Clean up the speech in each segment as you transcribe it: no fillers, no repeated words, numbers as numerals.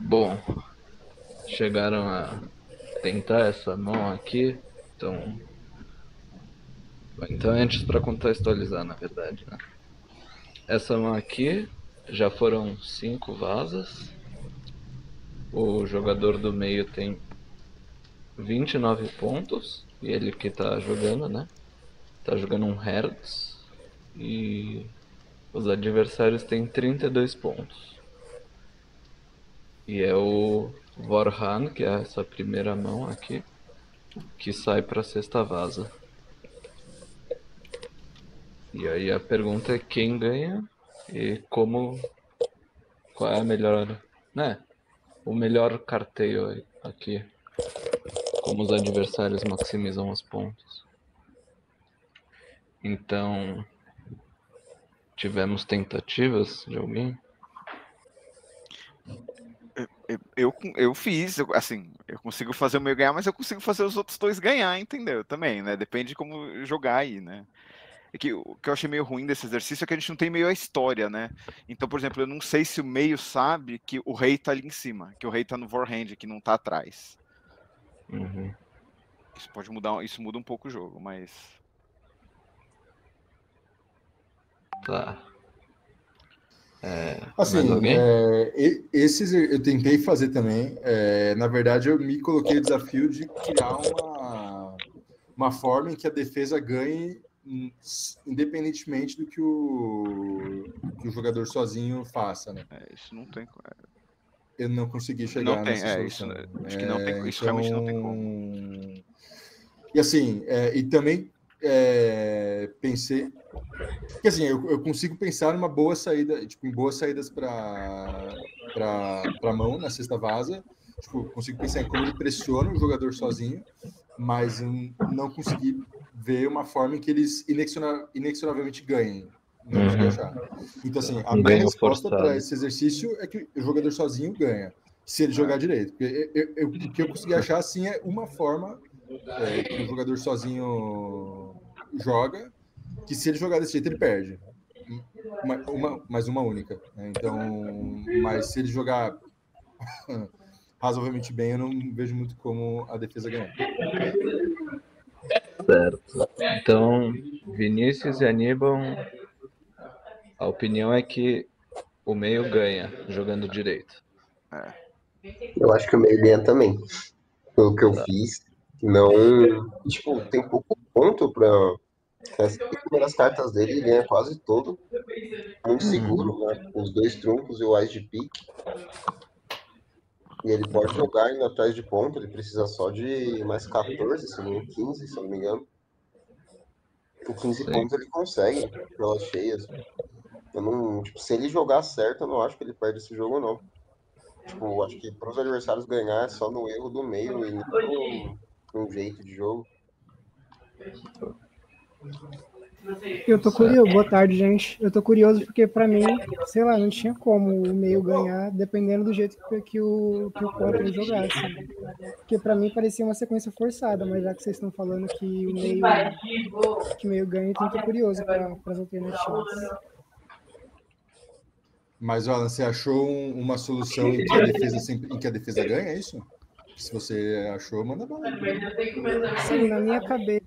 Bom, chegaram a tentar essa mão aqui, então. Então, antes para contextualizar, na verdade, né? Essa mão aqui já foram 5 vasas. O jogador do meio tem 29 pontos. E ele que tá jogando, né? Tá jogando um Hertz. E os adversários têm 32 pontos. E é o Vorhan, que é essa primeira mão aqui, que sai pra sexta vaza. E aí a pergunta é quem ganha e como. Qual é a melhor. Né? O melhor carteio aqui. Como os adversários maximizam os pontos. Então, tivemos tentativas de alguém? Eu fiz, assim, eu consigo fazer o meu ganhar, mas eu consigo fazer os outros dois ganhar, entendeu? Também, né? Depende de como jogar aí, né? É que o que eu achei meio ruim desse exercício é que a gente não tem meio a história, né? Então, por exemplo, eu não sei se o meio sabe que o rei tá ali em cima, que o rei tá no Vorhand, que não tá atrás. Uhum. Isso pode mudar, isso muda um pouco o jogo, mas. Tá. Mais Assim, alguém? esses eu tentei fazer também. Na verdade, eu me coloquei o desafio de criar uma forma em que a defesa ganhe independentemente do que o jogador sozinho faça, né? Isso não tem. Eu não consegui Não chegar tem, nessa isso. solução. Acho que não tem. Isso realmente não tem como. E assim, e também pensei que assim, eu consigo pensar numa boa saída, tipo, em boas saídas para mão na sexta vaza. Tipo, consigo pensar em como ele pressiona o jogador sozinho, mas eu não consegui ver uma forma em que eles inexoravelmente ganhem. Não consegui Uhum. achar. Então, assim, a Um minha ganho resposta para forçado. esse exercício é que o jogador sozinho ganha, se ele jogar direito. Porque o que eu consegui achar, assim, é uma forma que o jogador sozinho joga, que se ele jogar desse jeito, ele perde. Mais uma única. Né? Então, mas se ele jogar razoavelmente bem, eu não vejo muito como a defesa ganhar. Certo. Então, Vinícius e Aníbal, a opinião é que o meio ganha jogando direito. É. Eu acho que o meio ganha também. Pelo que eu Tá. fiz. Não. Tipo, tem pouco ponto pra. As primeiras cartas dele ele ganha quase todo. Muito seguro, né? Os dois truncos e o Ás de pique. E ele pode jogar indo atrás de ponto. Ele precisa só de mais 14, se não 15, se eu não me engano. Com 15 Sim. pontos ele consegue, pelas cheias. Eu não, tipo, se ele jogar certo, eu não acho que ele perde esse jogo, não. Tipo, acho que para os adversários ganhar é só no erro do meio e não num jeito de jogo. Eu tô Certo. curioso. Boa tarde, gente. Eu tô curioso porque, pra mim, sei lá, não tinha como o meio ganhar dependendo do jeito que o contra jogasse. Porque pra mim parecia uma sequência forçada, mas já que vocês estão falando que o meio ganha, então eu tô curioso para as alternativas. Mas, Alan, você achou uma solução em que a defesa ganha, é isso? Se você achou, manda bala aí. Sim, na minha cabeça,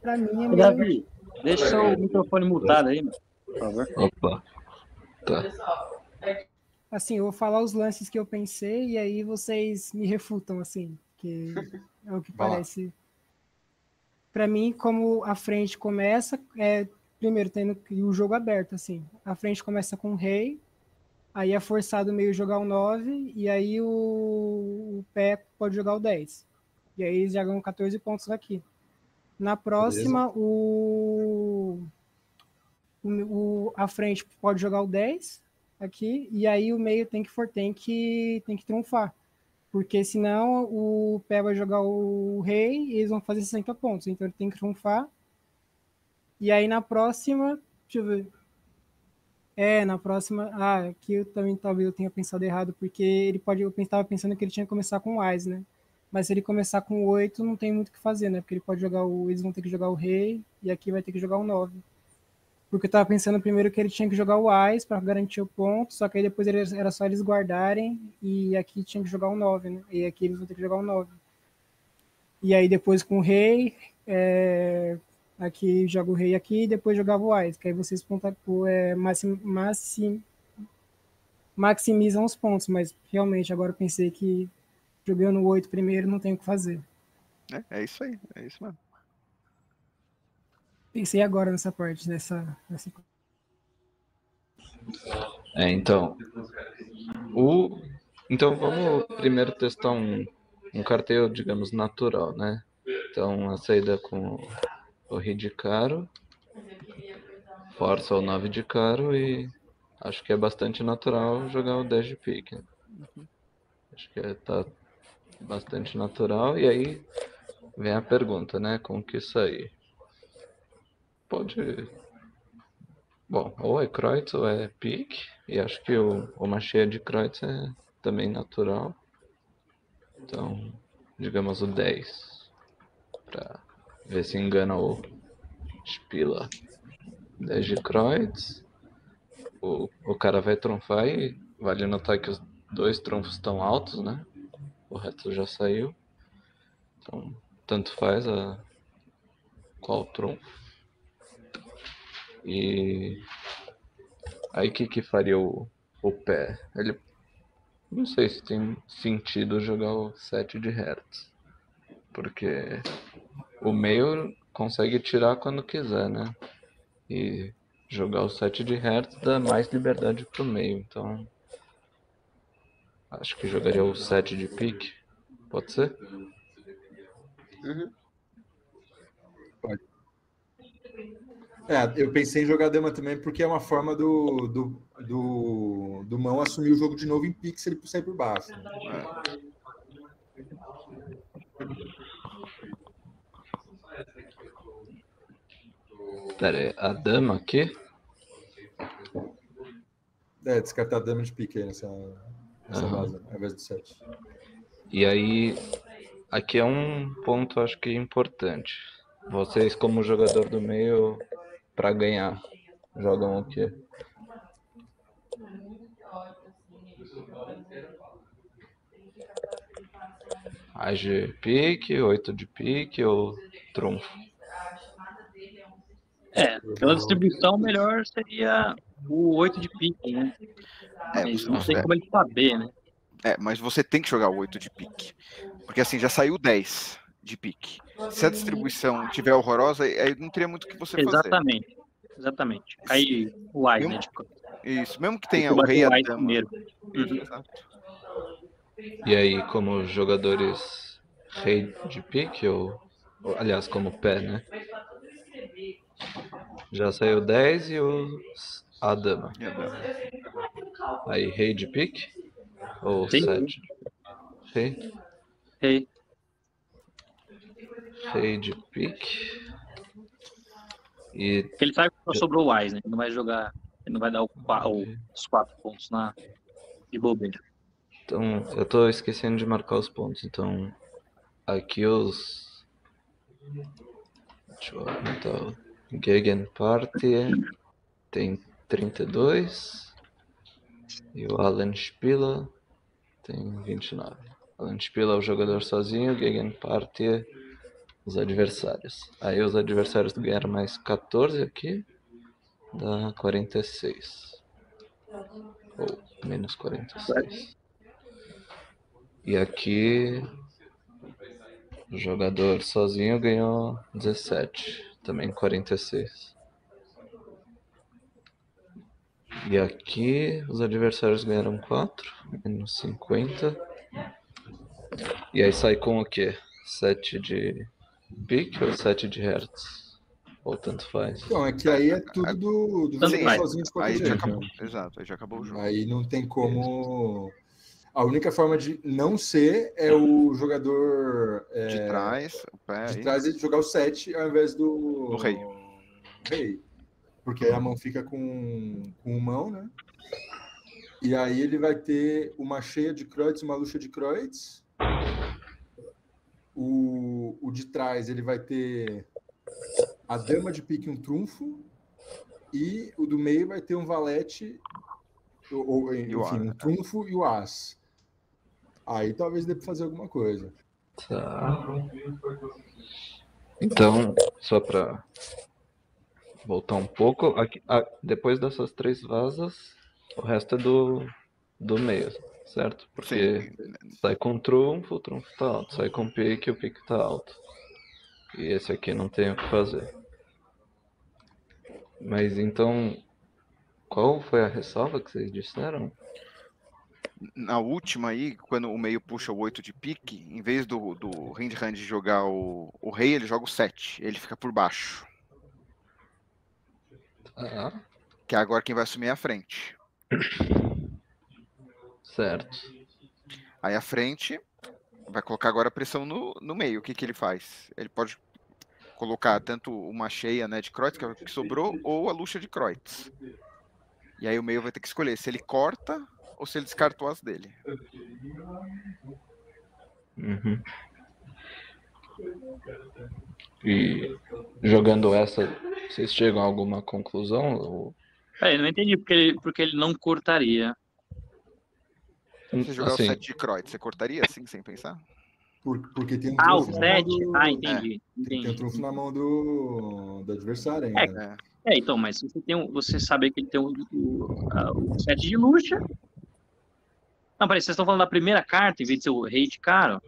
pra mim é meio. Davi, deixa o microfone mutado aí, por favor. Opa. Tá. Assim, eu vou falar os lances que eu pensei e aí vocês me refutam, assim, que é o que Vai lá. parece. Para mim, como a frente começa, primeiro tendo o jogo aberto, assim. A frente começa com o rei, aí é forçado o meio jogar o 9, e aí o pé pode jogar o 10. E aí eles jogam 14 pontos aqui. Na próxima, a frente pode jogar o 10 aqui, e aí o meio tem que trunfar. Porque senão o pé vai jogar o rei e eles vão fazer 60 pontos. Então ele tem que trunfar. E aí na próxima, deixa eu ver. Na próxima, aqui eu também talvez eu tenha pensado errado, porque eu estava pensando que ele tinha que começar com o Ás, né? Mas se ele começar com o 8, não tem muito o que fazer, né? Porque ele pode jogar eles vão ter que jogar o rei, e aqui vai ter que jogar o 9. Porque eu tava pensando primeiro que ele tinha que jogar o Ás para garantir o ponto, só que aí depois era só eles guardarem, e aqui tinha que jogar o 9, né? E aqui eles vão ter que jogar o 9. E aí depois com o rei, aqui joga o rei aqui, e depois jogava o Ás, que aí vocês maximizam os pontos, mas realmente agora eu pensei que jogando o 8 primeiro não tem o que fazer. É isso aí, é isso mesmo. Pensei agora nessa parte, nessa... Então. Então vamos primeiro testar um carteio, digamos, natural, né? Então a saída com o rei de caro, força o 9 de caro e acho que é bastante natural jogar o 10 de pique. Acho que tá bastante natural. E aí vem a pergunta, né? Com que sair? Pode... Bom, ou é Kreutz ou é pique. E acho que uma cheia de Kreutz é também natural. Então, digamos o 10. Pra ver se engana o Spila. 10 de Kreutz. O cara vai trunfar e vale notar que os dois trunfos estão altos, né? O resto já saiu. Então, tanto faz qual trunfo. E aí que faria o pé? Ele não sei se tem sentido jogar o 7 de Hertz. Porque o meio consegue tirar quando quiser, né? E jogar o 7 de Hertz dá mais liberdade pro meio. Então acho que jogaria o 7 de pique. Pode ser? Uhum. Pode. Eu pensei em jogar dama também porque é uma forma do mão assumir o jogo de novo em pique se ele sair por baixo. Pera aí, a dama aqui? Descartar a dama de pique aí nessa vaza, ao invés do 7. E aí, aqui é um ponto acho que importante. Vocês como jogador do meio, para ganhar, jogam o quê? As de pique, 8 de pique ou trunfo? Pela distribuição, melhor seria o 8 de pique, né? Mas não sei como ele saber, né? Mas você tem que jogar o 8 de pique. Porque assim, já saiu 10 de pique. Se a distribuição tiver horrorosa, aí não teria muito o que você fazer. Exatamente. Aí o Ás, né? Isso, mesmo que tenha o rei e a dama. Primeiro. Exato. E aí, como jogadores rei de pique, ou aliás, como pé, né? Já saiu 10 e a dama. E a dama. Aí, rei de pique? Ou Sim. 7? Rei? Rei de pique. Porque ele sabe que só sobrou o Ás, né? Ele não vai jogar, ele não vai dar os 4 pontos de bobeira. Então, eu tô esquecendo de marcar os pontos. Então, aqui deixa eu anotar. Gegenpartie tem 32. E o Alan Spila tem 29. Alan Spila é o jogador sozinho, Gegenpartie os adversários. Aí os adversários ganharam mais 14 aqui, dá 46. Ou menos 46. E aqui o jogador sozinho ganhou 17, também 46. E aqui os adversários ganharam 4, menos 50. E aí sai com o quê? 7 de pique ou 7 de hertz? Ou tanto faz? Então, é que aí é tudo do jogador sozinho de qualquer jeito. Acabou. Exato, aí já acabou o jogo. Aí não tem como... A única forma de não ser é o jogador de trás, o pé de trás e jogar o 7 ao invés do rei. Porque aí a mão fica com mão, né? E aí ele vai ter uma cheia de Kreutz, uma luxa de Kreutz. O de trás ele vai ter a dama de pique, um trunfo. e o do meio vai ter um valete, ou enfim, um trunfo e o as. Aí talvez dê para fazer alguma coisa. Tá. Então, só para voltar um pouco, aqui, depois dessas 3 vasas, o resto é do meio, certo? Porque sai com trunfo, o trunfo tá alto. Sai com pique, o pique tá alto. E esse aqui não tem o que fazer. Mas então, qual foi a ressalva que vocês disseram? Na última aí, quando o meio puxa o 8 de pique, em vez do hand jogar o rei, ele joga o 7. Ele fica por baixo. Que é agora quem vai assumir é a frente. Certo. Aí a frente vai colocar agora a pressão no meio. O que ele faz? Ele pode colocar tanto uma cheia, né, de Kreutz, que é o que sobrou, ou a luxa de Kreutz. E aí o meio vai ter que escolher se ele corta ou se ele descarta o as dele. Uhum. E jogando essa, vocês chegam a alguma conclusão? Ou... Eu não entendi porque ele não cortaria. Se você jogar o 7 de Kreutz, você cortaria assim, sem pensar? Porque tem um trunfo o 7? Entendi. Tem um trunfo na mão do adversário ainda. Então, mas se você sabe que ele tem o 7 de luxa. Não, peraí, vocês estão falando da primeira carta em vez de ser o rei de caro?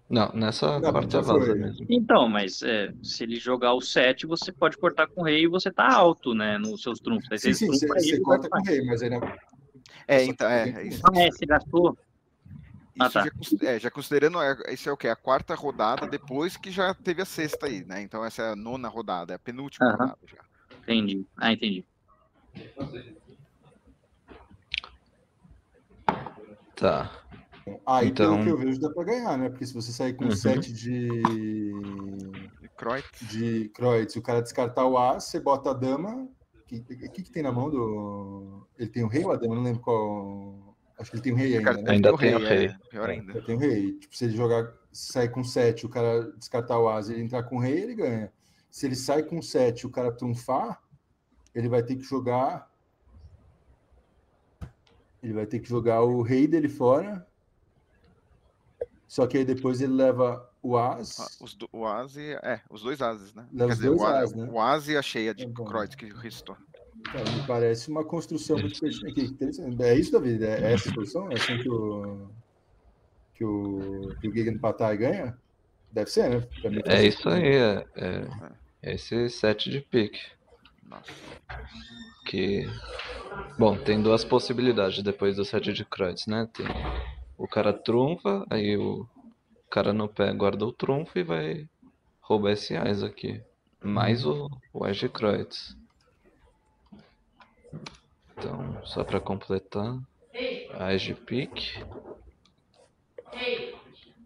Não, nessa quarta vaza mesmo. Então, mas se ele jogar o 7, você pode cortar com o rei e você tá alto, né, nos seus trunfos. Aí sim, você corta com o rei, mas aí não... Isso. Você gastou? Isso já considerando, isso é o quê? A quarta rodada, depois que já teve a sexta aí, né? Então essa é a 9ª rodada, é a penúltima rodada já. Entendi. Entendi. Tá. Então, pelo que eu vejo, dá pra ganhar, né? Porque se você sair com 7 de Kreutz e o cara descartar o as, você bota a dama. O que tem na mão do... Ele tem o rei ou a dama? Não lembro qual... Acho que ele tem o rei ainda, né? Ainda tem o rei. Pior ainda. Tem o rei. Tipo, se ele sair com 7, o cara descartar o as e ele entrar com o rei, ele ganha. Se ele sai com 7 e o cara trunfar, ele vai ter que jogar... Ele vai ter que jogar o rei dele fora. Só que aí depois ele leva o as. O as e... os 2 ases, né? Quer dizer, né? O as e a cheia de Kreutz que restou. Me parece uma construção muito interessante. É isso, David? É essa solução? É assim que o Gegenpartei ganha? Deve ser, né? É isso aí. É esse 7 de pique. Nossa. Bom, tem 2 possibilidades depois do 7 de Kreutz, né? Tem o cara trunfa, aí o cara no pé guarda o trunfo e vai roubar esse as aqui. Mais o as de Kreutz. Então, só para completar, as de pique,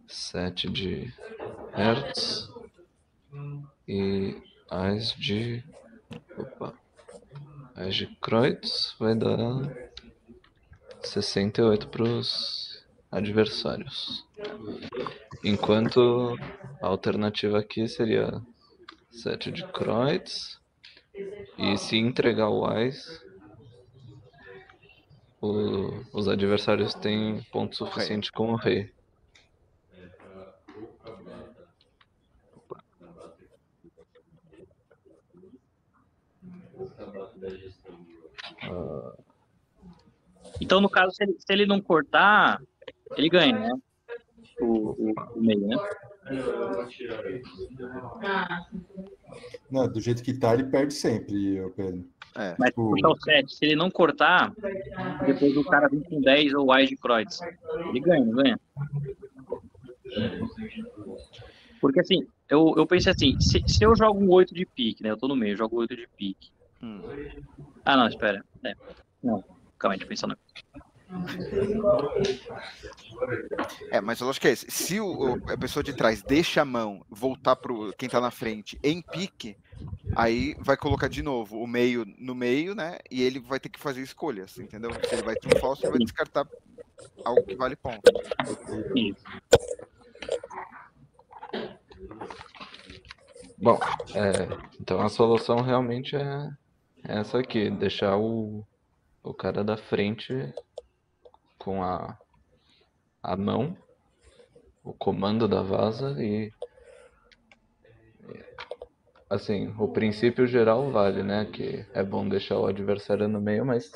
7 de hertz e as de Kreutz vai dar 68 para os adversários. Enquanto a alternativa aqui seria 7 de Kreutz. E se entregar o as, os adversários têm ponto suficiente com o rei. Então, no caso, se ele não cortar, ele ganha, né? O meio, né? Não, do jeito que tá, ele perde sempre, Pedro. Mas puxar o 7, se ele não cortar, depois o cara vem com 10 ou as de Kreutz, ele ganha, não ganha? Porque assim, eu pensei assim, se eu jogo um 8 de pique, né? Eu tô no meio, eu jogo 8 de pique. Não, espera. Não, calma aí, deixa eu pensar. Mas eu acho que é esse. Se a pessoa de trás deixa a mão voltar para quem tá na frente em pique, aí vai colocar de novo o meio no meio, né? E ele vai ter que fazer escolhas, entendeu? Se ele vai trunfar ou se ele vai descartar algo que vale ponto. Bom, então a solução realmente é essa aqui, deixar o cara da frente com a mão, o comando da vaza e assim, o princípio geral vale, né? Que é bom deixar o adversário no meio, mas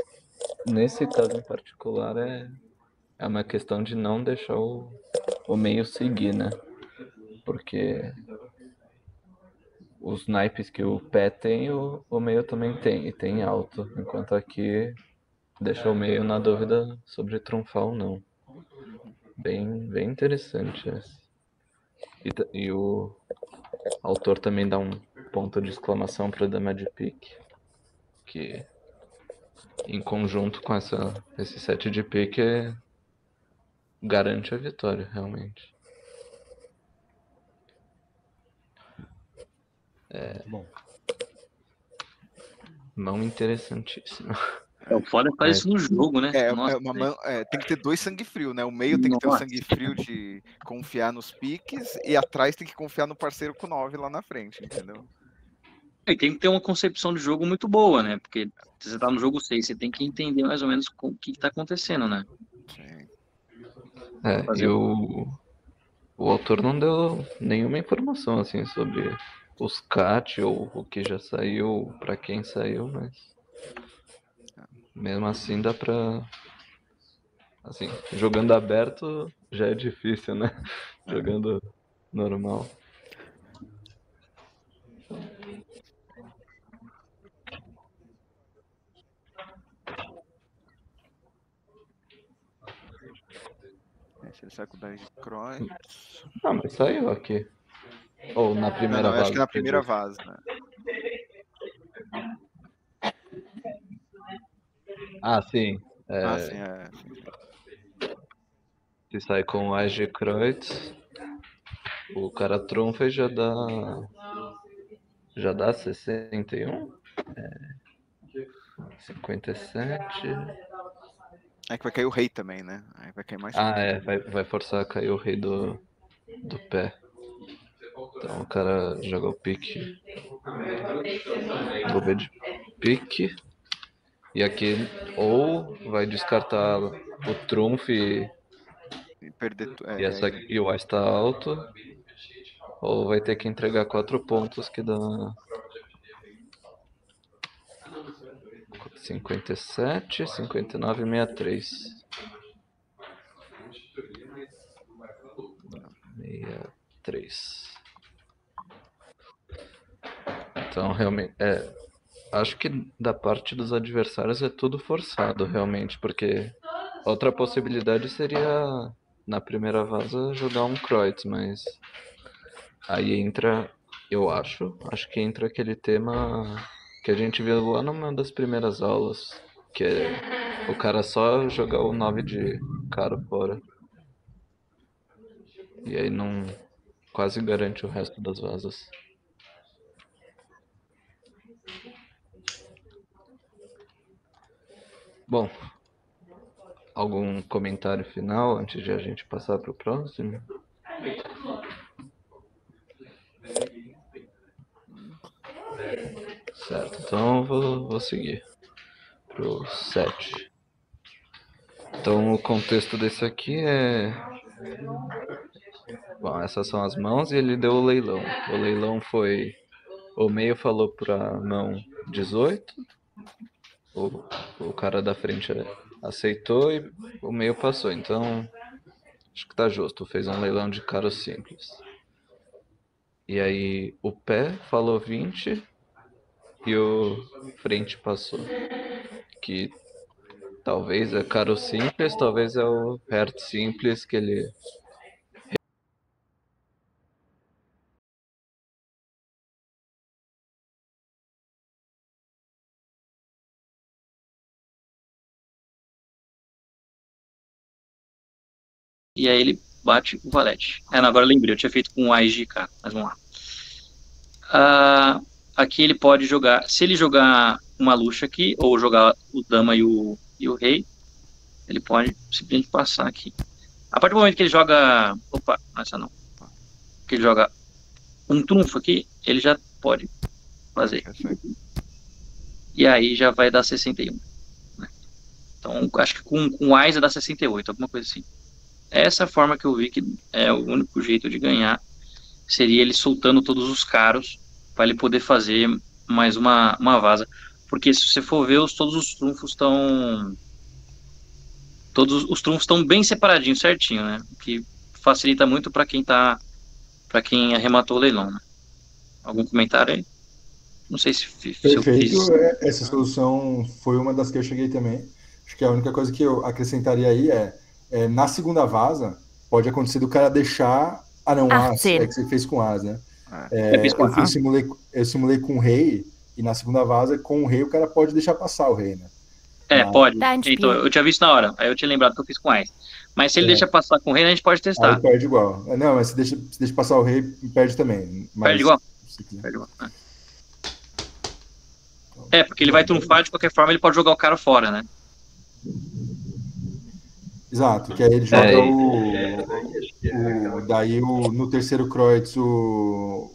nesse caso em particular é uma questão de não deixar o meio seguir, né? Porque os naipes que o pé tem, o meio também tem, e tem alto. Enquanto aqui deixa o meio na dúvida sobre trunfar ou não. Bem interessante esse. E o autor também dá um ponto de exclamação para dama de pique, que em conjunto com esse set de pique garante a vitória, realmente. Muito bom. Mão interessantíssima. O foda é fazer isso no jogo, né? Nossa, tem que ter 2 sangue frio, né? O meio tem que ter o sangue frio de confiar nos piques e atrás tem que confiar no parceiro com 9 lá na frente, entendeu? E tem que ter uma concepção de jogo muito boa, né? Porque você tá no jogo 6, você tem que entender mais ou menos o que tá acontecendo, né? Sim. E o autor não deu nenhuma informação assim sobre os CAT ou o que já saiu, pra quem saiu, mas mesmo assim dá pra... Assim, jogando aberto já é difícil, né? Jogando normal. Se ele sai com 10 de Croix. Ah, mas saiu aqui. Ou na primeira vaza? Acho que na primeira vaza, né? Ah, sim. Sim. Se sai com o As de Kreuz, o cara trunfa e já dá 61? 57. É que vai cair o rei também, né? Aí vai cair mais. Vai forçar a cair o rei do pé. Então o cara joga o pique. Vou ver de pique. E aqui ou vai descartar o trunfo e perder e o As tá alto, ou vai ter que entregar 4 pontos que dá 57, 59 e 63. 63. Então realmente acho que da parte dos adversários é tudo forçado realmente, porque outra possibilidade seria na primeira vaza jogar um Kreuz, mas aí entra, eu acho que entra aquele tema que a gente viu lá numa das primeiras aulas, que é o cara só jogar o 9 de cara fora. E aí não quase garante o resto das vazas. Bom, algum comentário final antes de a gente passar para o próximo? Certo, então vou seguir pro 7. Então o contexto desse aqui é... Bom, essas são as mãos e ele deu o leilão. O leilão foi... O meio falou pra mão 18. O cara da frente aceitou e o meio passou. Então, acho que tá justo. Fez um leilão de caro simples. E aí o pé falou 20 e o frente passou. Que talvez é caro simples, talvez é o hertz simples que ele... E aí ele bate o valete. Não, agora eu lembrei, eu tinha feito com o As de cá, mas vamos lá. Aqui ele pode jogar, se ele jogar uma luxa aqui, ou jogar o dama e o rei, ele pode simplesmente passar aqui. A partir do momento que ele joga... Opa, essa não. Que ele joga um trunfo aqui, ele já pode fazer. e aí já vai dar 61. Né? Então, acho que com Ais dá 68, alguma coisa assim. Essa é a forma que eu vi que é o único jeito de ganhar, seria ele soltando todos os caros, para ele poder fazer mais uma vaza. Porque se você for ver, todos os trunfos estão bem separadinhos, certinho, né? O que facilita muito para quem arrematou o leilão, né? Algum comentário aí? Não sei se eu Perfeito. fiz. Essa solução foi uma das que eu cheguei também. Acho que a única coisa que eu acrescentaria aí na segunda vaza, pode acontecer do cara deixar. Ah, não, as. É que você fez com as, né? Eu simulei com o rei, e na segunda vaza, com o rei, o cara pode deixar passar o rei, né? Pode. Então, eu tinha visto na hora, aí eu tinha lembrado que eu fiz com Ais. Mas se ele deixa passar com o rei, a gente pode testar. Aí perde igual. Não, mas se deixa passar o rei, perde também. Mas, perde igual? Perde igual. Porque ele vai trunfar, de qualquer forma, ele pode jogar o cara fora, né? Exato, que aí ele joga daí no terceiro Kreutz o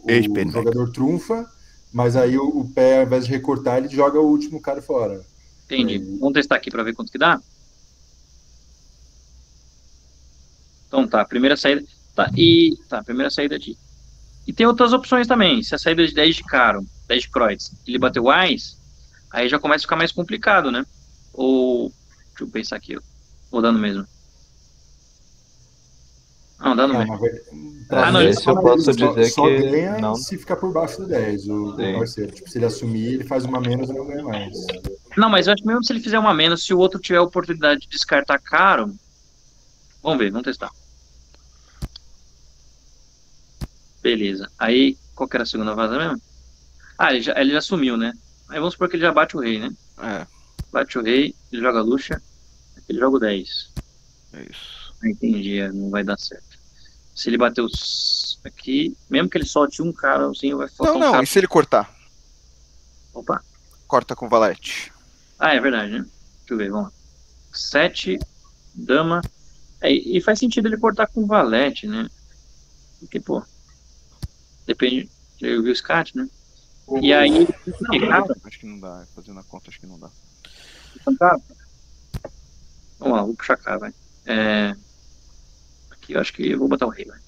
jogador trunfa, mas aí o pé, ao invés de recortar, ele joga o último cara fora. Entendi. Vamos testar aqui para ver quanto que dá? Então tá, primeira saída. Primeira saída de. E tem outras opções também. Se a saída de 10 de caro, 10 de Kreutz, ele bateu Ais, aí já começa a ficar mais complicado, né? Ou. Deixa eu pensar aqui, vou dando mesmo. Não, dando mesmo. Esse eu posso dizer só que ganha não. se ficar por baixo do 10, o parceiro. Tipo, se ele assumir, ele faz uma menos e não ganha mais. Não, mas eu acho que mesmo se ele fizer uma menos, se o outro tiver a oportunidade de descartar caro. Vamos ver, vamos testar. Beleza. Aí, qual que era a segunda vaza mesmo? Ele já sumiu, né? Aí vamos supor que ele já bate o rei, né? Bate o rei, ele joga a luxa, ele joga o 10. É isso. Entendi, não vai dar certo. Se ele bater aqui, mesmo que ele solte um cara, assim, vai faltar Não, e se ele cortar? Opa. Corta com valete. É verdade, né? Deixa eu ver, vamos lá. 7, dama. E faz sentido ele cortar com valete, né? Porque, pô, depende. Eu vi o scat, né? E aí, acho que não dá. Fazendo a conta, acho que não dá. Vamos lá, vou puxar cá, vai. Aqui eu acho que eu vou botar o rei, vai.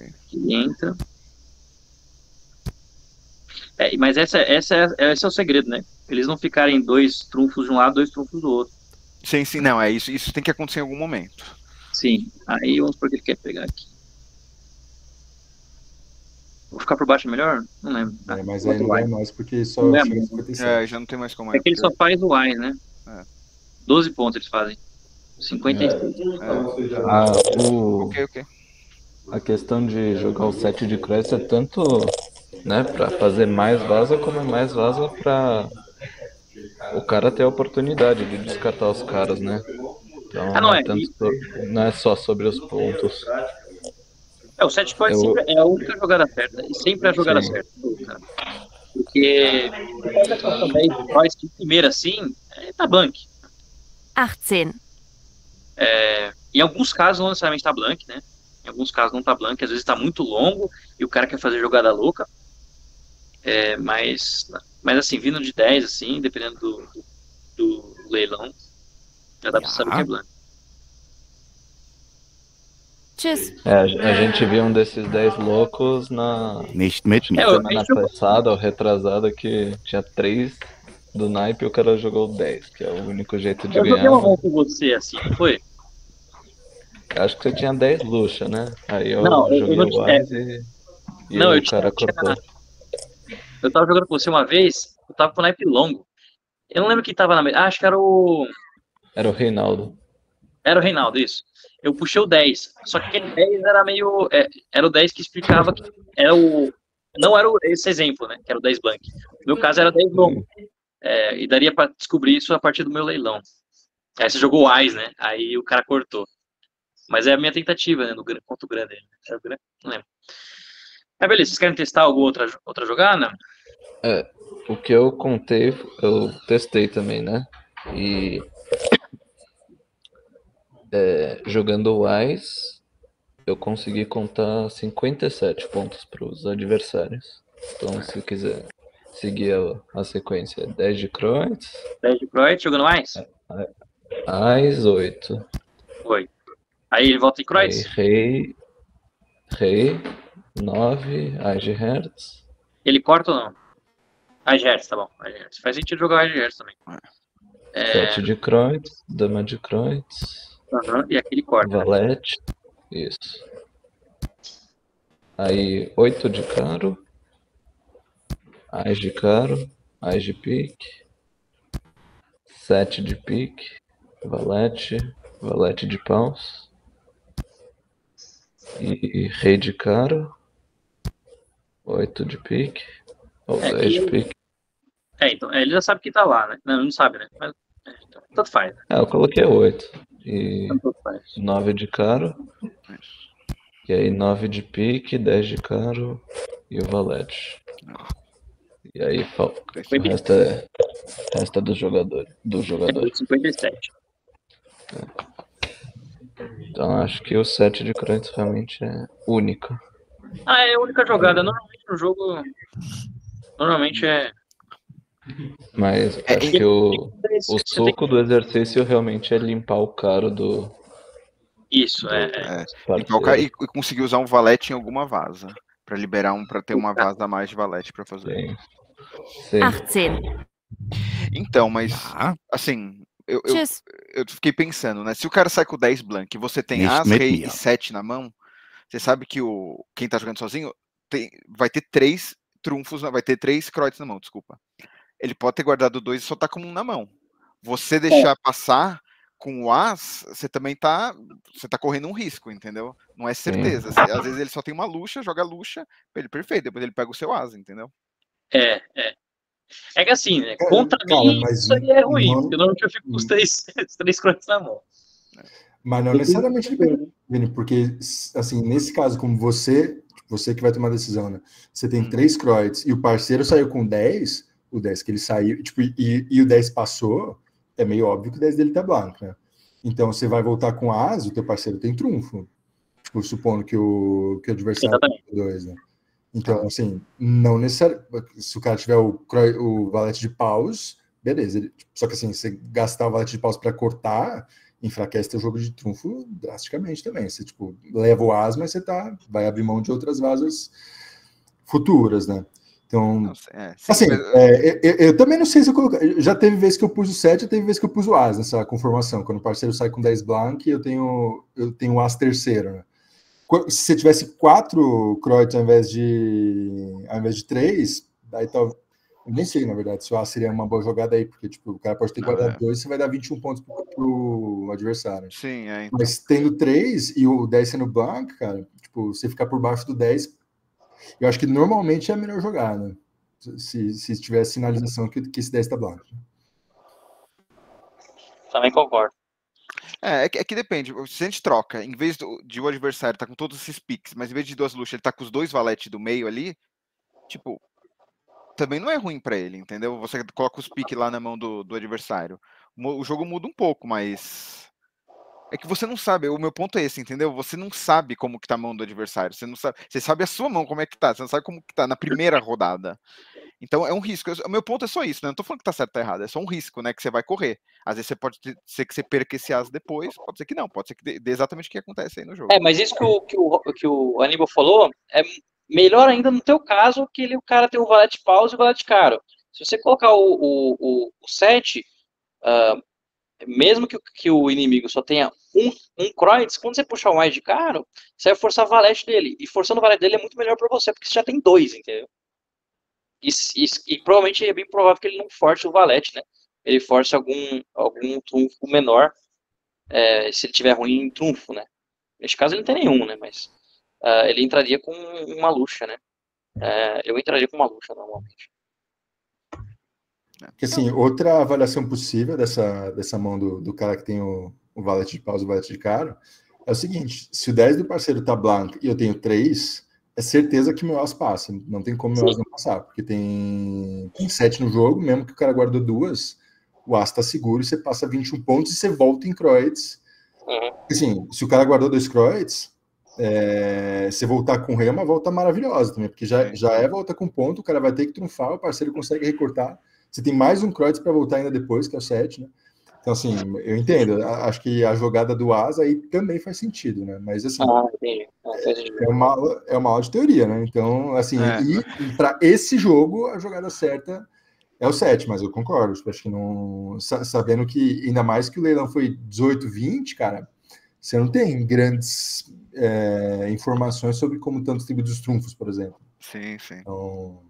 Aqui entra. Mas esse é o segredo, né? Eles não ficarem 2 trunfos de um lado, 2 trunfos do outro. Sim, não, é isso. Isso tem que acontecer em algum momento. Sim, aí vamos por que ele quer pegar aqui. Vou ficar por baixo melhor? Não lembro. Mas aí não vai mais, porque só chega a 57. Já não tem mais como. É que ele só faz o Ais, né? 12 pontos eles fazem. 56. Ok. A questão de jogar o 7 de Kreutz é tanto, né, pra fazer mais vaza, como é mais vaza pra o cara ter a oportunidade de descartar os caras, né? Então não é só sobre os pontos. O 7 Kreutz sempre é a única jogada certa. E sempre é a jogada certa. Cara. Porque se faz de primeira assim, tá blank. 18. Em alguns casos não necessariamente tá blank, né? Em alguns casos não tá blank, às vezes tá muito longo e o cara quer fazer jogada louca. Mas assim, vindo de 10, assim, dependendo do leilão, já dá pra saber que é blank. A gente viu um desses 10 loucos na semana passada ou retrasada, que tinha 3 do naipe e o cara jogou 10, que é o único jeito de ganhar. Eu joguei uma mão com você assim, não foi? Acho que você tinha 10 luxa, né? Aí eu joguei o Ais e o cara cortou. Eu tava jogando com você uma vez, eu tava com o naipe longo. Eu não lembro quem tava na mesa. Acho que era o... Era o Reinaldo. Era o Reinaldo, isso. Eu puxei o 10. Só que aquele 10 era meio... era o 10 que explicava que era o... Não era esse exemplo, né? Que era o 10 blank. No meu caso era 10 longo. E daria pra descobrir isso a partir do meu leilão. Aí você jogou o Ais, né? Aí o cara cortou. Mas é a minha tentativa, né? Contra o grande. Não lembro. Mas beleza, vocês querem testar alguma outra jogada? O que eu contei, eu testei também, né? E jogando o Ais, eu consegui contar 57 pontos para os adversários. Então, se quiser seguir a sequência. 10 de Kreutz, 10 de Kreutz, jogando mais? Ás, 8. 8. Aí ele volta em Aí Kreutz. Rei, 9, Ás de Hertz. Ele corta ou não? Ás de Hertz, tá bom. Ás de Hertz. Faz sentido jogar Ás de Hertz também. 7 de Kreutz, Dama de Kreutz. E aqui ele corta. Valete. Isso. Aí 8 de caro. Ás de caro. Ás de pique. 7 de pique. Valete. Valete de paus. E rei de caro. 8 de pique. Ou 10 de pique. Então, ele já sabe que tá lá, né? Não sabe, né? Mas, então, tanto faz. Eu coloquei 8. E Tanto faz. 9 de caro. E aí 9 de pique, 10 de caro e o valete. E aí o resto é do jogador. É 57. Então acho que o 7 de Kreutz realmente é único. É a única jogada. Normalmente no jogo. Normalmente é. Mas acho que o suco do exercício realmente é limpar o caro do. Isso, limpar o caro e conseguir usar um valete em alguma vaza. Pra liberar pra ter uma vaza a mais de valete pra fazer. Sim. 18. Então, mas assim, eu fiquei pensando, né? Se o cara sai com 10 blank e você tem As, Rei e 7 na mão, você sabe que quem tá jogando sozinho vai ter 3 trunfos, vai ter 3 Kreutz na mão, desculpa. Ele pode ter guardado 2 e só tá com um na mão. Você deixar passar com o As, você também tá correndo um risco, entendeu? Não é certeza. Às vezes ele só tem uma luxa, joga a luxa, ele perfeito, depois ele pega o seu As, entendeu? É que assim, né? Contra mim, isso aí é ruim, porque normalmente eu fico com os 3 Kreutz na mão. Mas não necessariamente Vini, porque, assim, nesse caso, como você que vai tomar a decisão, né? Você tem 3 Kreutz e o parceiro saiu com 10, o 10 que ele saiu, tipo, e o 10 passou, é meio óbvio que o 10 dele tá branco, né? Então, você vai voltar com As, o teu parceiro tem trunfo. Tipo, supondo que o adversário tem 2, né? Então, assim, não necessariamente. Se o cara tiver o valete de paus, beleza. Só que, assim, você gastar o valete de paus para cortar, enfraquece teu jogo de trunfo drasticamente também. Você, tipo, leva o As, mas você vai abrir mão de outras vasas futuras, né? Então, assim, eu também não sei se eu colocar. Já teve vez que eu pus o 7, já teve vez que eu pus o As nessa conformação. Quando o parceiro sai com 10 blank, eu tenho o As terceiro, né? Se você tivesse 4 Kreutz ao invés de 3, daí tal. Eu nem sei, na verdade, se o As seria uma boa jogada aí, porque tipo, o cara pode ter guardado 2, você vai dar 21 pontos pro adversário. Sim, então. Mas tendo 3 e o 10 sendo blank, cara, tipo, você ficar por baixo do 10, eu acho que normalmente é a melhor jogada. Se tivesse sinalização que esse 10 tá blank. Também concordo. É que depende. Se a gente troca, em vez de o adversário tá com todos esses piques, mas em vez de 2 luxas, ele tá com os 2 valetes do meio ali, tipo, também não é ruim pra ele, entendeu? Você coloca os piques lá na mão do adversário. O jogo muda um pouco, mas é que você não sabe. O meu ponto é esse, entendeu? Você não sabe como que tá a mão do adversário. Você não sabe. Você sabe a sua mão como é que tá. Você não sabe como que tá na primeira rodada. Então é um risco. O meu ponto é só isso, né? Não tô falando que tá certo ou tá errado. É só um risco, né? Que você vai correr. Às vezes você pode ser que você perca esse As depois, pode ser que não, pode ser que dê exatamente o que acontece aí no jogo. Mas isso que o Aníbal falou é melhor ainda no teu caso, que o cara tem o valete pause e o valete caro. Se você colocar o 7, mesmo que o inimigo só tenha um Kreutz, quando você puxar o mais de caro, você vai forçar o valete dele. E forçando o valete dele é muito melhor para você, porque você já tem 2, entendeu? E provavelmente é bem provável que ele não force o valete, né? Ele force algum trunfo menor, se ele tiver ruim em trunfo, né? Neste caso ele não tem nenhum, né? Mas ele entraria com uma luxa, né? Eu entraria com uma luxa normalmente. Porque, assim, outra avaliação possível dessa mão do cara que tem o valete de pausa e o valete de caro é o seguinte: se o 10 do parceiro tá blanco e eu tenho 3, é certeza que meu As passa. Não tem como meu As não passar, porque tem 7 no jogo, mesmo que o cara guardou 2, o As tá seguro e você passa 21 pontos e você volta em Kreutz. Assim, se o cara guardou 2 Kreutz, Você voltar com o rei é uma volta maravilhosa também, porque já é volta com ponto, o cara vai ter que trunfar, o parceiro consegue recortar. Você tem mais um Kreutz para voltar ainda depois, que é o 7, né? Então, assim, eu entendo. Acho que a jogada do Asa aí também faz sentido, né? Mas, assim, entendi. é uma aula de teoria, né? Então, assim, e para esse jogo, a jogada certa é o 7, mas eu concordo. Acho que não. Sabendo que, ainda mais que o leilão foi 18-20, cara, você não tem grandes informações sobre como estão distribuídos os trunfos, por exemplo. Sim, sim. Então,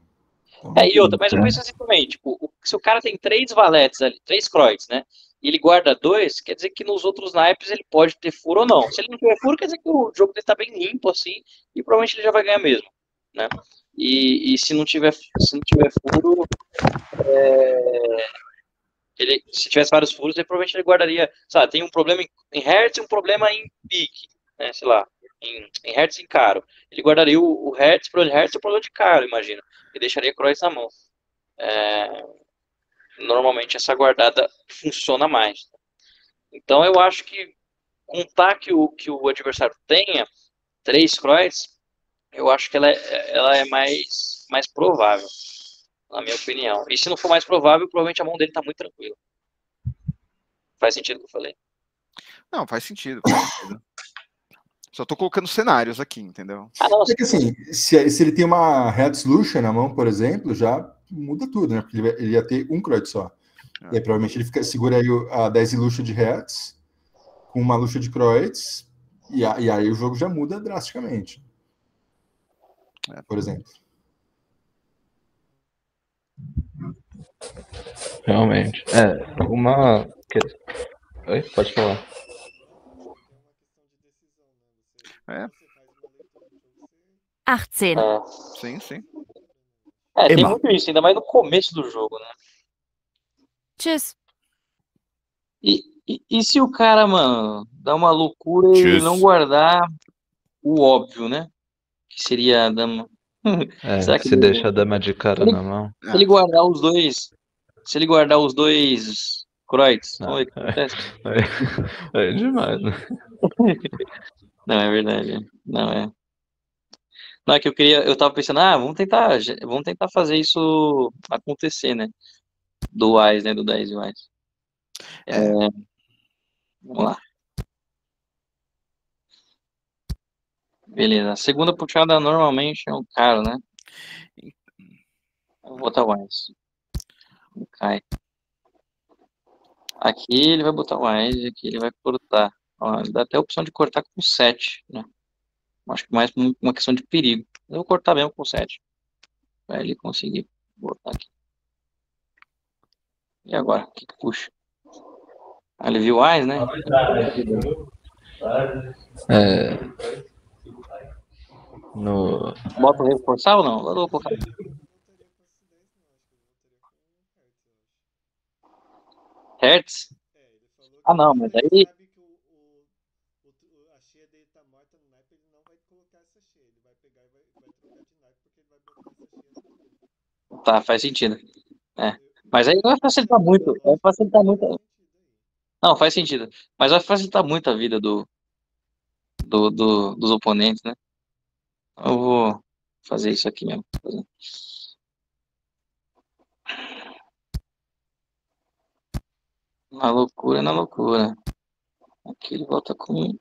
E outra, mas eu penso assim também, tipo, se o cara tem 3 valetes ali, 3 Kreutz, né? E ele guarda 2, quer dizer que nos outros naipes ele pode ter furo ou não. Se ele não tiver furo, quer dizer que o jogo dele tá bem limpo, assim, e provavelmente ele já vai ganhar mesmo, né? E se não tiver furo, se tivesse vários furos, ele provavelmente ele guardaria, sabe, tem um problema em Hertz e um problema em pique, né? Sei lá, em Hertz e em caro. Ele guardaria o Hertz, o Hertz e o problema de caro, imagina. E deixaria Kreutz na mão. Normalmente essa guardada funciona mais. Então eu acho que contar que o adversário tenha 3 Kreutz, eu acho que ela é mais provável, na minha opinião. E se não for mais provável, provavelmente a mão dele está muito tranquila. Faz sentido o que eu falei? Não, faz sentido. Só tô colocando cenários aqui, entendeu? É que assim, se ele tem uma Hertz Lucia na mão, por exemplo, já muda tudo, né? Porque ele ia ter um Kreutz só. E aí, provavelmente ele segura aí a 10 Lucia de Hertz com uma Lucia de Kreutz, e aí o jogo já muda drasticamente. Por exemplo. Realmente. Oi? Pode falar. Achtzehn. Sim, sim. Tem muito isso, ainda mais no começo do jogo, né? Tschüss. E se o cara, mano, dá uma loucura e não guardar o óbvio, né? Que seria a dama. Será que se deixa a dama de cara na mão. Se ele guardar os dois. Se ele guardar os dois Kreutz, vamos ver o que acontece. É demais, né? Não, é verdade. Não é. Não, é que eu tava pensando, vamos tentar fazer isso acontecer, né? Do Wise, né? Do 10 e Wise. Vamos lá. Beleza. A segunda puxada normalmente é um caro, né? Vou botar Wise. Cai. Aqui ele vai botar Wise, aqui ele vai cortar. Ó, dá até a opção de cortar com 7, né? Acho que mais uma questão de perigo. Eu vou cortar mesmo com 7. Pra ele conseguir botar aqui. E agora? O que puxa? Ele viu o Wise, né? Bota o reforçar ou não? Eu vou colocar. Hertz? Não, mas aí. Tá, faz sentido. Mas aí vai facilitar muito. Vai facilitar muito. Não, faz sentido. Mas vai facilitar muito a vida dos oponentes, né? Eu vou fazer isso aqui mesmo. Na loucura, na loucura. Aqui ele volta com.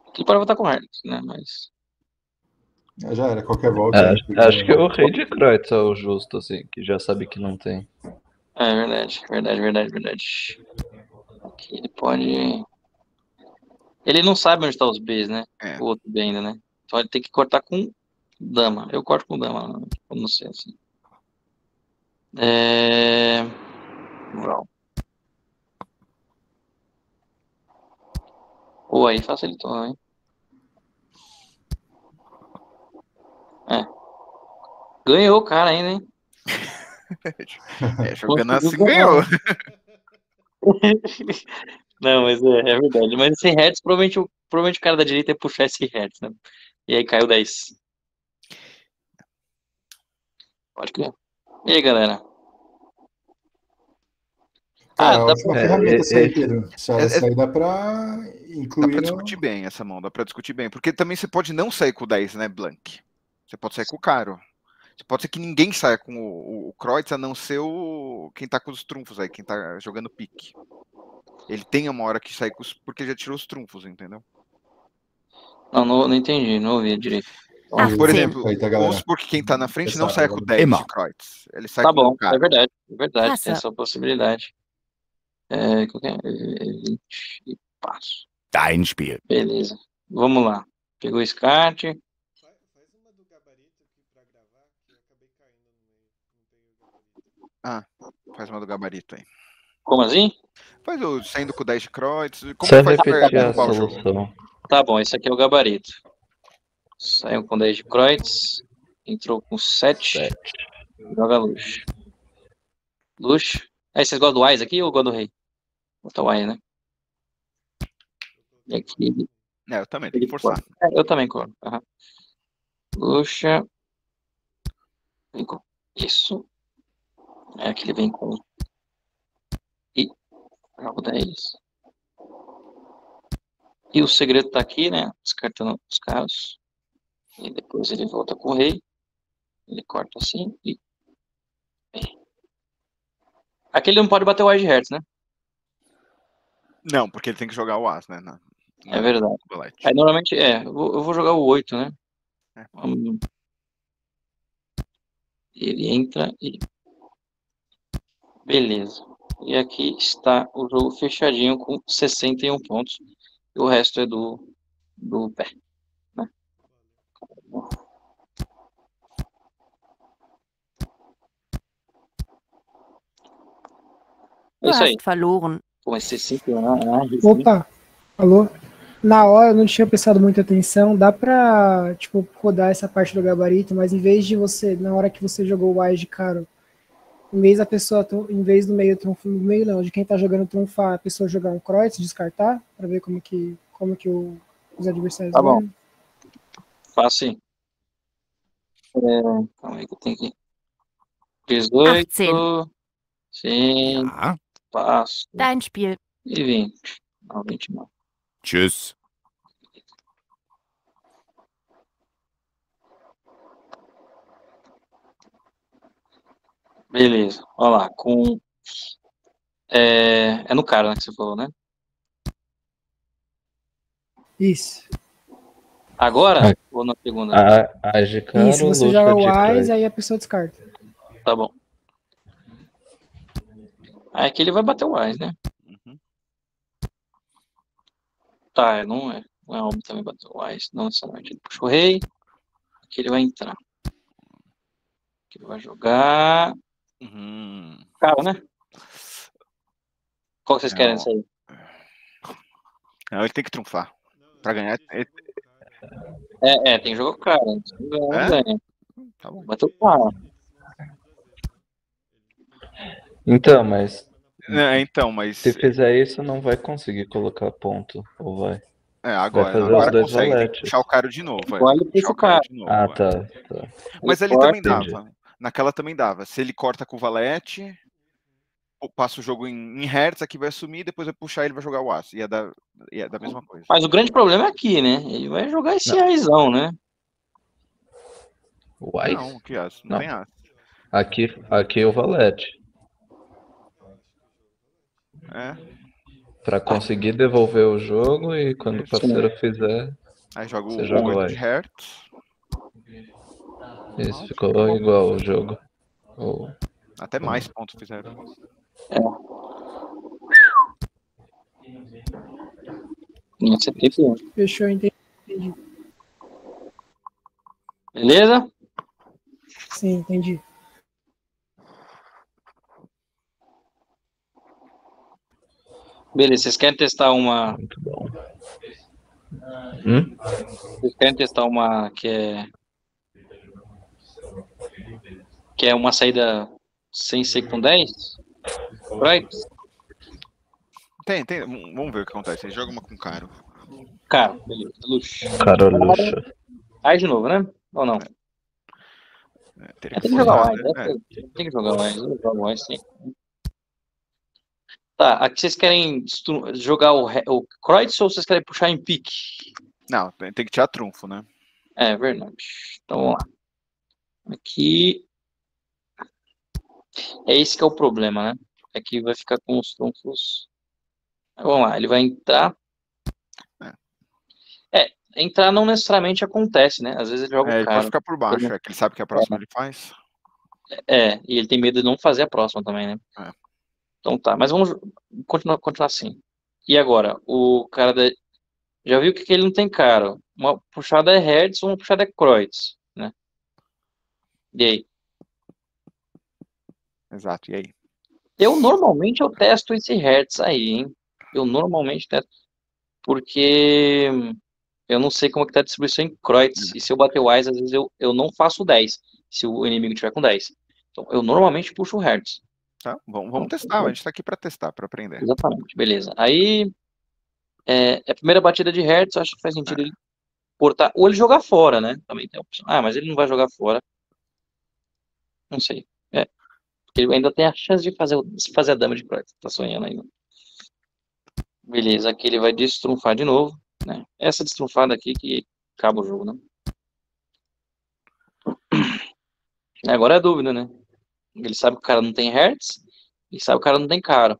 Aqui pode voltar com Hertz, né? Mas. Já era, qualquer volta. Acho que o rei de Kreutz é o justo, assim, que já sabe que não tem. É verdade. Aqui ele pode. Ele não sabe onde tá os Bs, né? O outro B ainda, né? Então ele tem que cortar com dama. Eu corto com dama, não sei assim. Pô, aí facilitou, hein? Ganhou o cara ainda, hein? Jogando assim ganhou. Não, mas é verdade. Mas esse Hertz, provavelmente o cara da direita ia puxar esse Hertz, né? E aí caiu 10. Pode crer. E aí, galera? Cara, dá ótima ferramenta essa aí, Pedro. Essa É- aí dá pra Dá incluir pra no... discutir bem essa mão, dá pra discutir bem. Porque também você pode não sair com o 10, né, Blank? Você pode sair com o caro. Você pode ser que ninguém saia com o Kreutz, a não ser quem tá com os trunfos aí, quem tá jogando pique. Ele tem uma hora que sai com os... porque já tirou os trunfos, entendeu? Não entendi, não ouvi direito. Por 18. exemplo, Aí tá, vamos galera. supor que quem tá na frente não Essa sai com agora. 10 de Kreutz. Ele sai Tá com o bom, caro. é verdade, tem Passa. essa possibilidade. Qual que é? 20 e passo. Dein Spiel. Beleza, vamos lá. Pegou o SCART. Faz uma do gabarito aqui pra gravar, que eu acabei caindo no meio. Não tenho gabarito. Faz uma do gabarito aí. Como assim? Faz o saindo com 10 de Kreutz. Como Só faz pra repetir a derrubar o jogo? solução. Tá bom, esse aqui é o gabarito. Saiu com 10 de Kreutz. Entrou com 7. Joga luxo. Luxo. Aí vocês gostam do Wise aqui ou gostam do rei? Bota o Wise, né? E aqui. Eu também, tem que forçar. Eu também corro. Uhum. Luxa. Vem com isso. Aqui ele vem com. E. Jogo 10. E o segredo tá aqui, né? Descartando os carros. E depois ele volta com o rei. Ele corta assim e. Aqui ele não pode bater o Wise de Hertz, né? Não, porque ele tem que jogar o As, né? É verdade. Valete. Aí normalmente eu vou jogar o 8, né? É. Ele entra e. Beleza. E aqui está o jogo fechadinho com 61 pontos. E o resto é do pé. Né? É Du isso aí. hast verloren. Comecei 5 anos. Opa, alô? Na hora eu não tinha prestado muita atenção. Dá pra, tipo, rodar essa parte do gabarito, mas em vez de você, na hora que você jogou o Wise de caro, em vez da pessoa, em vez do meio trunfo, no meio não, de quem tá jogando trunfar, a pessoa jogar um Kreutz, descartar, pra ver como que os adversários Tá bom. ganham. Faço sim. Calma aí que eu tenho que. 18. Sim. Ja. Passo. Dein Spiel. E 20. Não, 20 não. Tschüss. Beleza. Olha lá. Com. É no cara, né? Que você falou, né? Isso. Agora ou na segunda? A de caro, Isso, você luxa joga de o Wise, Kreutz. aí a pessoa descarta. Tá bom. Aí aqui ele vai bater o Wise, né? Uhum. Tá, não é. Não é óbvio também bater o Wise. Não necessariamente. Ele puxa o rei. Aqui ele vai entrar. Aqui ele vai jogar. Cara, né? Qual que vocês querem disso aí? Não, ele tem que trunfar. Pra ganhar. Tem que jogar o cara. Ganha. Tá bom. Bateu o cara. Então, mas Então, mas. se fizer isso, não vai conseguir colocar ponto, ou vai? Agora, Vai fazer agora os dois consegue. Tem que valetes. puxar o caro de novo. Agora ele puxa o cara. De novo, Ah, vai. tá. Mas Ele ali também corta. dava. Naquela também dava. Se ele corta com o valete, passa o jogo em hertz, aqui vai assumir, depois vai puxar e ele vai jogar o As. Ia dar a mesma coisa. Mas o grande problema é aqui, né? Ele vai jogar esse Aizão, né? O Wise? Não, que As? Não Não. tem As. Aqui é o valete. Pra conseguir devolver o jogo e quando o parceiro fizer, Aí joga você o joga o 8 Wise. de hertz. Isso, ficou igual o jogo. Até mais pontos fizeram. Você tem que... Fechou, entendi. Beleza? Sim, entendi. Beleza, vocês querem testar uma... Muito bom. Vocês querem testar uma que é uma saída sem ser com 10? Right? Tem. Vamos ver o que acontece. Ele joga uma com caro. Cara, beleza. Luxo. Caro luxo. Aí de novo, né? Ou não? Teria Tem que jogar o forçar, Wise. Tem que jogar o Wise. Vou jogar o Wise, sim. Tá, aqui vocês querem jogar o Kreutz ou vocês querem puxar em pique? Não, tem que tirar trunfo, né? É verdade. Então vamos lá. Aqui. É esse que é o problema, né? Aqui vai ficar com os trunfos. Vamos lá, ele vai entrar. Entrar não necessariamente acontece, né? Às vezes ele joga o Ele cara. pode ficar por baixo, que ele sabe que a próxima ele faz. E ele tem medo de não fazer a próxima também, né? Então tá, mas vamos continuar assim. E agora, o cara já viu que ele não tem cara. Uma puxada é Hertz, uma puxada é Kreutz, né? E aí? Exato, e aí? Normalmente eu testo esse Hertz aí, hein? Eu normalmente testo. Porque eu não sei como é que tá a distribuição em Kreutz. E se eu bater o Wise, às vezes eu não faço 10. Se o inimigo tiver com 10. Então eu normalmente puxo o Hertz. Tá, vamos testar, a gente tá aqui para testar, para aprender. Exatamente, beleza. Aí, a primeira batida de Hertz, eu acho que faz sentido ele portar, ou ele jogar fora, né? Também tem a opção. Mas ele não vai jogar fora. Não sei. Porque ele ainda tem a chance de fazer a dama de Kreutz. Tá sonhando ainda. Beleza, aqui ele vai destrunfar de novo, né? Essa destrunfada aqui que acaba o jogo, né? Agora é a dúvida, né? Ele sabe que o cara não tem Hertz e sabe que o cara não tem cara.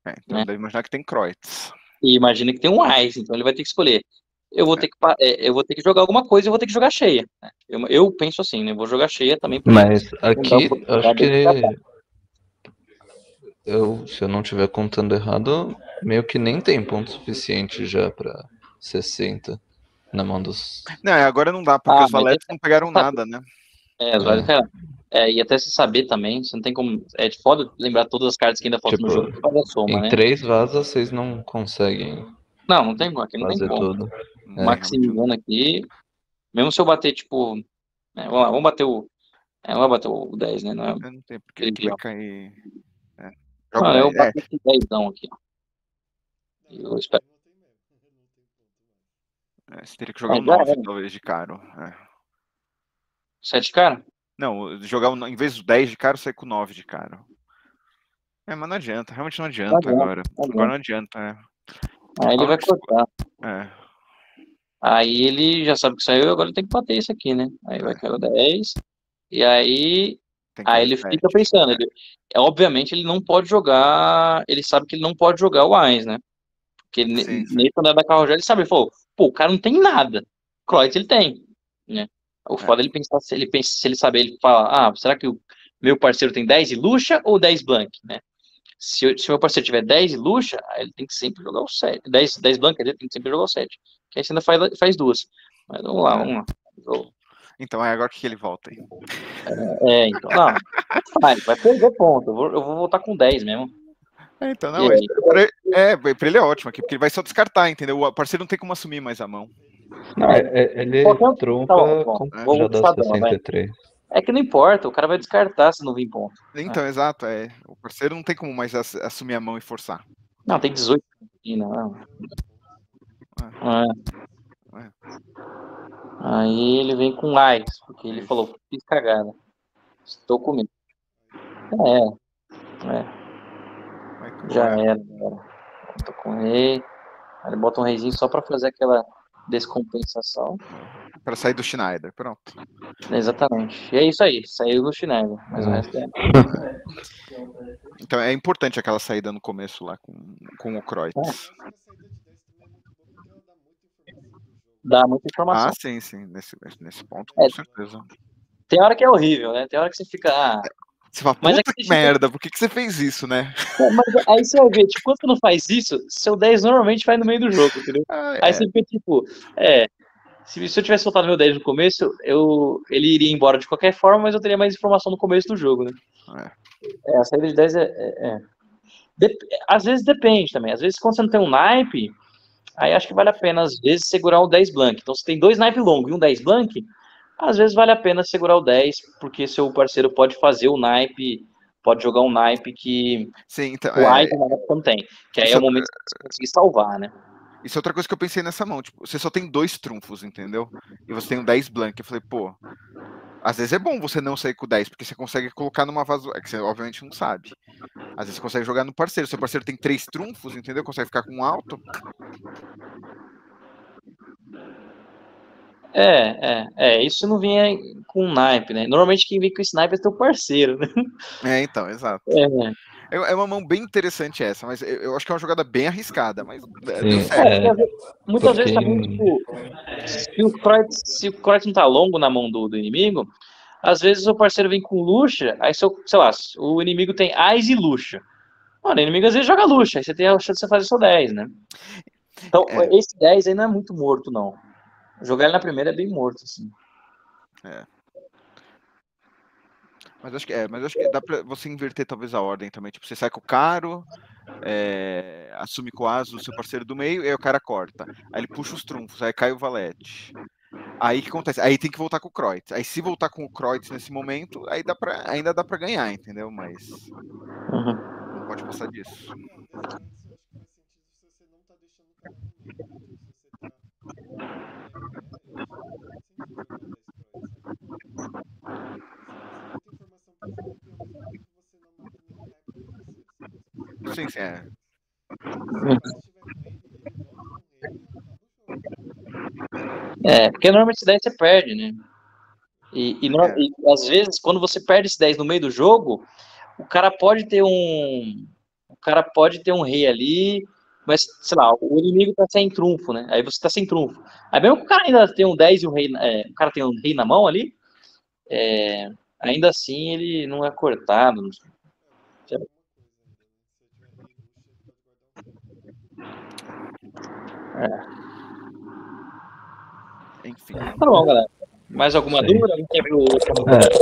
Então deve imaginar que tem Kreutz. E imagina que tem um Wise, então ele vai ter que escolher. Eu vou ter que jogar alguma coisa e eu vou ter que jogar cheia. Né? Eu penso assim, né? Eu vou jogar cheia também. Mas aqui, acho que se eu não estiver contando errado, meio que nem tem ponto suficiente já pra 60 na mão dos... Não, agora não dá, porque os valetes não pegaram nada, né? Os valetes pegaram. E até se saber também, você não tem como... É de foda lembrar todas as cartas que ainda faltam no jogo. Faz a soma, em 3 vazas vocês não conseguem... Não tem como, aqui não tem como. Tudo. Maximizando aqui, mesmo se eu bater, tipo... vamos lá, vamos bater o... vamos bater o 10, né? Não tem porque ele vai cair... eu bati esse 10 aqui, ó. Eu espero... Você teria que jogar um 9, talvez, de caro. 7 de cara? Não, jogar em vez do 10 de caro, sair com 9 de caro. Mas não adianta, realmente não adianta agora. Agora não adianta, Aí ele vai cortar. Aí ele já sabe que saiu, agora ele tem que bater isso aqui, né? Aí vai cair o 10. E aí ele fica pensando. Obviamente ele não pode jogar. Ele sabe que ele não pode jogar o Wise, né? Porque nesse andar da carro já ele sabe, ele falou, pô, o cara não tem nada. Kreutz ele tem, né? O foda é ele pensar, se ele saber, ele fala, será que o meu parceiro tem 10 e luxa ou 10 blank, né? Se o meu parceiro tiver 10 e luxa, aí ele tem que sempre jogar o 7. 10 blank, ele tem que sempre jogar o 7. Que aí você ainda faz 2. Mas vamos lá. Então, agora que ele volta aí. Então, não. Vai perder ponto. Eu vou voltar com 10 mesmo. Então, não, pra ele é ótimo aqui, porque ele vai só descartar, entendeu? O parceiro não tem como assumir mais a mão. Ele trunca já dá 63. É que não importa, o cara vai descartar se não vir ponto. Então, exato, o parceiro não tem como mais assumir a mão e forçar. Não, tem 18. Não. Aí ele vem com Ice, porque ele falou, fiz cagada. Estou com medo. Já era. Tô com rei. Aí ele bota um reizinho só pra fazer aquela descompensação. Pra sair do Schneider, pronto. Exatamente. E é isso aí, saiu do Schneider. Mas o resto Então é importante aquela saída no começo lá com o Kreutz. Dá muita informação. Sim. Nesse ponto, com certeza. Tem hora que é horrível, né? Tem hora que você fica... Você fala, puta que merda, por que você fez isso, né? Mas aí você vai ver, tipo, quando você não faz isso, seu 10 normalmente vai no meio do jogo, entendeu? Aí você fica tipo, se eu tivesse soltado meu 10 no começo, ele iria embora de qualquer forma, mas eu teria mais informação no começo do jogo, né? A saída de 10 às vezes depende também. Às vezes quando você não tem um naipe, aí acho que vale a pena, às vezes, segurar o 10 blank. Então se tem 2 naipe longo e um 10 blank, às vezes vale a pena segurar o 10, porque seu parceiro pode fazer o naipe, pode jogar um naipe que o naipe não tem. Que aí é o momento que você conseguir salvar, né? Isso é outra coisa que eu pensei nessa mão. Tipo, você só tem 2 trunfos, entendeu? E você tem um 10 blank. Eu falei, pô, Às vezes é bom você não sair com 10, porque você consegue colocar numa vaso. É que você obviamente não sabe. Às vezes você consegue jogar no parceiro. Seu parceiro tem 3 trunfos, entendeu? Consegue ficar com um alto. Isso não vinha com naipe, né? Normalmente quem vem com sniper é teu parceiro, né? Então, exato. É. É uma mão bem interessante essa, mas eu acho que é uma jogada bem arriscada, mas deu Sim, certo. Muitas vezes também, tipo, se o Kreutz não tá longo na mão do inimigo, às vezes o parceiro vem com Luxa, aí sei lá, o inimigo tem Ais e Luxa. Mano, o inimigo às vezes joga Luxa, aí você tem a chance de você fazer seu 10, né? Então, esse 10 aí não é muito morto, não. Jogar ele na primeira é bem morto, assim. Mas acho que dá pra você inverter talvez a ordem também. Tipo, você sai com o caro, assume com o as o seu parceiro do meio, e aí o cara corta. Aí ele puxa os trunfos, aí cai o valete. Aí o que acontece? Aí tem que voltar com o Kreutz. Aí se voltar com o Kreutz nesse momento, aí ainda dá pra ganhar, entendeu? Mas não pode passar disso. Sim, porque normalmente esse 10 você perde, né? E às vezes, quando você perde esse 10 no meio do jogo, o cara pode ter um rei ali, mas, sei lá, o inimigo tá sem trunfo, né? Aí você tá sem trunfo. Aí mesmo que o cara ainda tem um 10 e um rei, o cara tem um rei na mão ali, ainda assim ele não é cortado. Não sei. Enfim. Tá bom, galera. Mais alguma dúvida? Alguém quer ver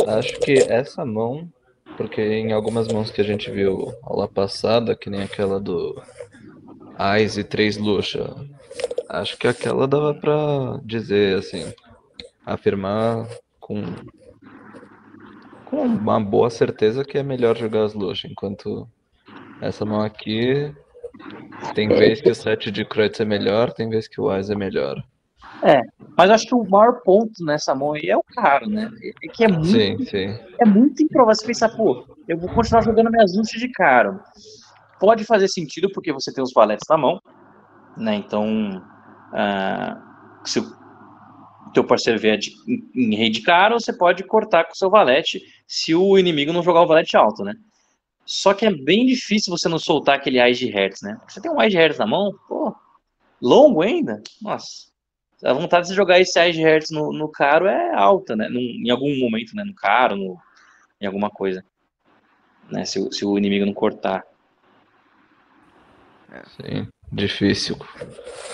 acho que essa mão, porque em algumas mãos que a gente viu aula passada, que nem aquela do Ais e 3 Luxa, acho que aquela dava pra dizer, assim, afirmar com uma boa certeza que é melhor jogar as Luxa, enquanto essa mão aqui tem vez que o 7 de Kreutz é melhor, tem vez que o Ais é melhor. Mas acho que o maior ponto nessa mão aí é o caro, né? É que é muito improvável você pensar, pô, eu vou continuar jogando minhas lutas de caro. Pode fazer sentido porque você tem os valetes na mão, né? Então, se o teu parceiro vier em rei de caro, você pode cortar com o seu valete se o inimigo não jogar o valete alto, né? Só que é bem difícil você não soltar aquele Ais de Hertz, né? Você tem um Ais de Hertz na mão, pô, longo ainda? Nossa. A vontade de jogar esse Ais de Hertz no caro é alta, né? Em algum momento, né? No caro, em alguma coisa. Né? Se o inimigo não cortar. Sim, difícil.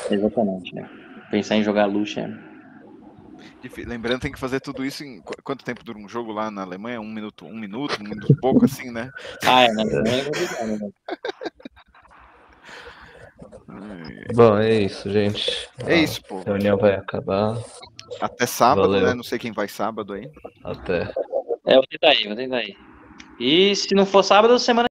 Exatamente, né? Pensar em jogar Luxa Lembrando, tem que fazer tudo isso em quanto tempo dura um jogo lá na Alemanha? Um minuto pouco, assim, né? Na Alemanha é complicado, né? Bom, é isso, gente. É isso, pô. A reunião vai acabar. Até sábado, Valeu. né? Não sei quem vai sábado aí. Até. Vou tentar ir. E se não for sábado, semana